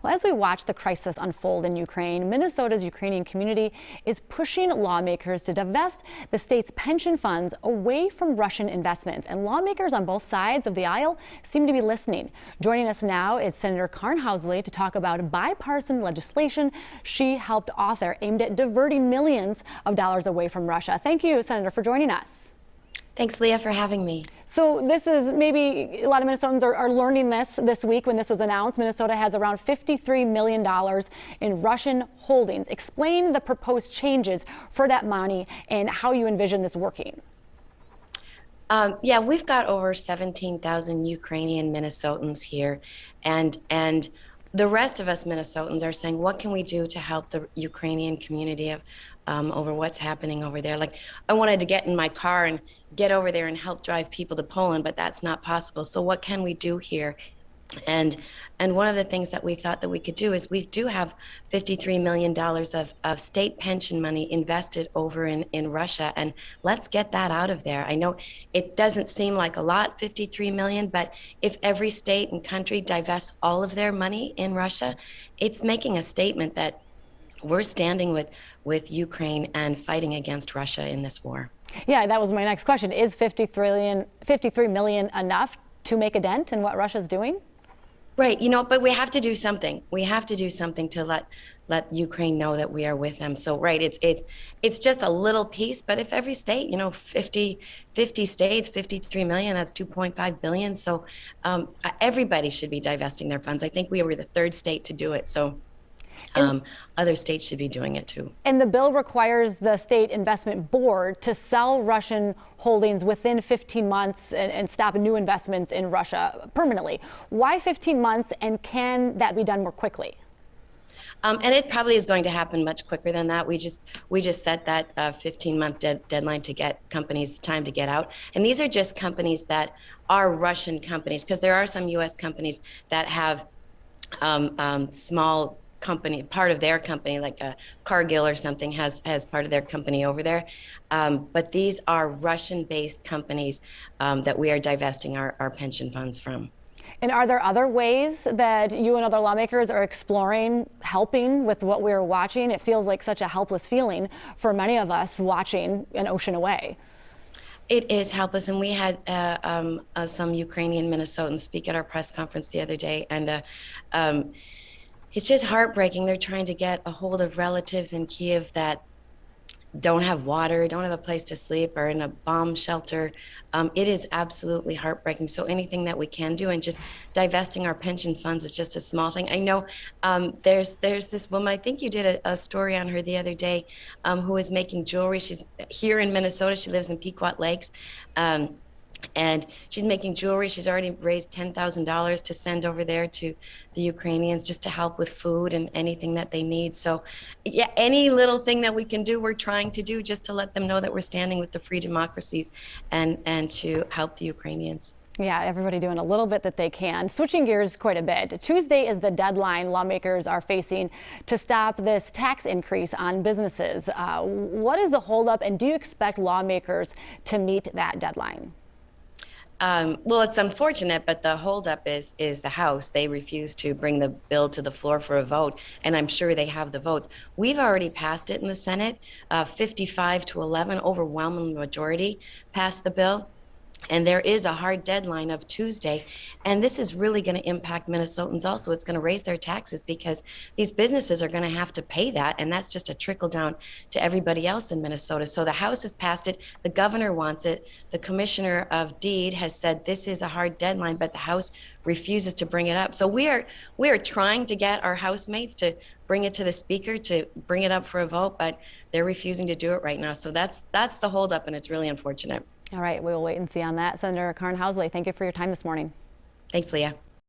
Well, as we watch the crisis unfold in Ukraine, Minnesota's Ukrainian community is pushing lawmakers to divest the state's pension funds away from Russian investments. And lawmakers on both sides of the aisle seem to be listening. Joining us now is Senator Karin Housley to talk about bipartisan legislation she helped author aimed at diverting millions of dollars away from Russia. Thank you, Senator, for joining us. Thanks, Leah, for having me. So this is maybe a lot of Minnesotans are learning this week when this was announced. Minnesota has around $53 million in Russian holdings. Explain the proposed changes for that money and how you envision this working. Yeah, we've got over 17,000 Ukrainian Minnesotans here, and the rest of us Minnesotans are saying, what can we do to help the Ukrainian community over what's happening over there? Like, I wanted to get in my car and get over there and help drive people to Poland, but that's not possible. So what can we do here? And one of the things that we thought that we could do is we do have $53 million of state pension money invested over in Russia, and let's get that out of there. I know it doesn't seem like a lot, 53 million, but if every state and country divests all of their money in Russia, it's making a statement that we're standing with Ukraine and fighting against Russia in this war. Yeah, that was my next question. Is 53 million enough to make a dent in what Russia's doing? Right, but we have to do something. We have to do something to let Ukraine know that we are with them. So, right, it's just a little piece, but if every state, 50 states, 53 million, that's 2.5 billion. So everybody should be divesting their funds. I think we were the third state to do it. So other states should be doing it too. And the bill requires the state investment board to sell Russian holdings within 15 months and stop new investments in Russia permanently. Why 15 months, and can that be done more quickly? And it probably is going to happen much quicker than that. We just set that 15-month deadline to get companies time to get out. And these are just companies that are Russian companies, because there are some U.S. companies that have small company, part of their company, like a Cargill or something has part of their company over there. But these are Russian-based companies that we are divesting our pension funds from. And are there other ways that you and other lawmakers are exploring helping with what we're watching? It feels like such a helpless feeling for many of us watching an ocean away. It is helpless, and we had some Ukrainian Minnesotans speak at our press conference the other day, and it's just heartbreaking. They're trying to get a hold of relatives in Kiev that don't have water, don't have a place to sleep, or in a bomb shelter. It is absolutely heartbreaking. So anything that we can do, and just divesting our pension funds is just a small thing. I know there's this woman, I think you did a story on her the other day, who is making jewelry. She's here in Minnesota. She lives in Pequot Lakes. And she's making jewelry. She's already raised $10,000 to send over there to the Ukrainians, just to help with food and anything that they need. So yeah, any little thing that we can do, we're trying to do, just to let them know that we're standing with the free democracies and to help the Ukrainians. Yeah, everybody doing a little bit that they can. Switching gears quite a bit. Tuesday is the deadline lawmakers are facing to stop this tax increase on businesses. What is the holdup, and do you expect lawmakers to meet that deadline? Well, it's unfortunate, but the holdup is the House. They refuse to bring the bill to the floor for a vote, and I'm sure they have the votes. We've already passed it in the Senate, 55-11, overwhelming majority passed the bill. And there is a hard deadline of Tuesday. And this is really going to impact Minnesotans also. It's going to raise their taxes, because these businesses are going to have to pay that. And that's just a trickle down to everybody else in Minnesota. So the House has passed it. The governor wants it. The commissioner of Deed has said this is a hard deadline, but the House refuses to bring it up. So we are trying to get our housemates to bring it to the speaker to bring it up for a vote, but they're refusing to do it right now. So that's the holdup, and it's really unfortunate. All right, we'll wait and see on that. Senator Karin Housley, thank you for your time this morning. Thanks, Leah.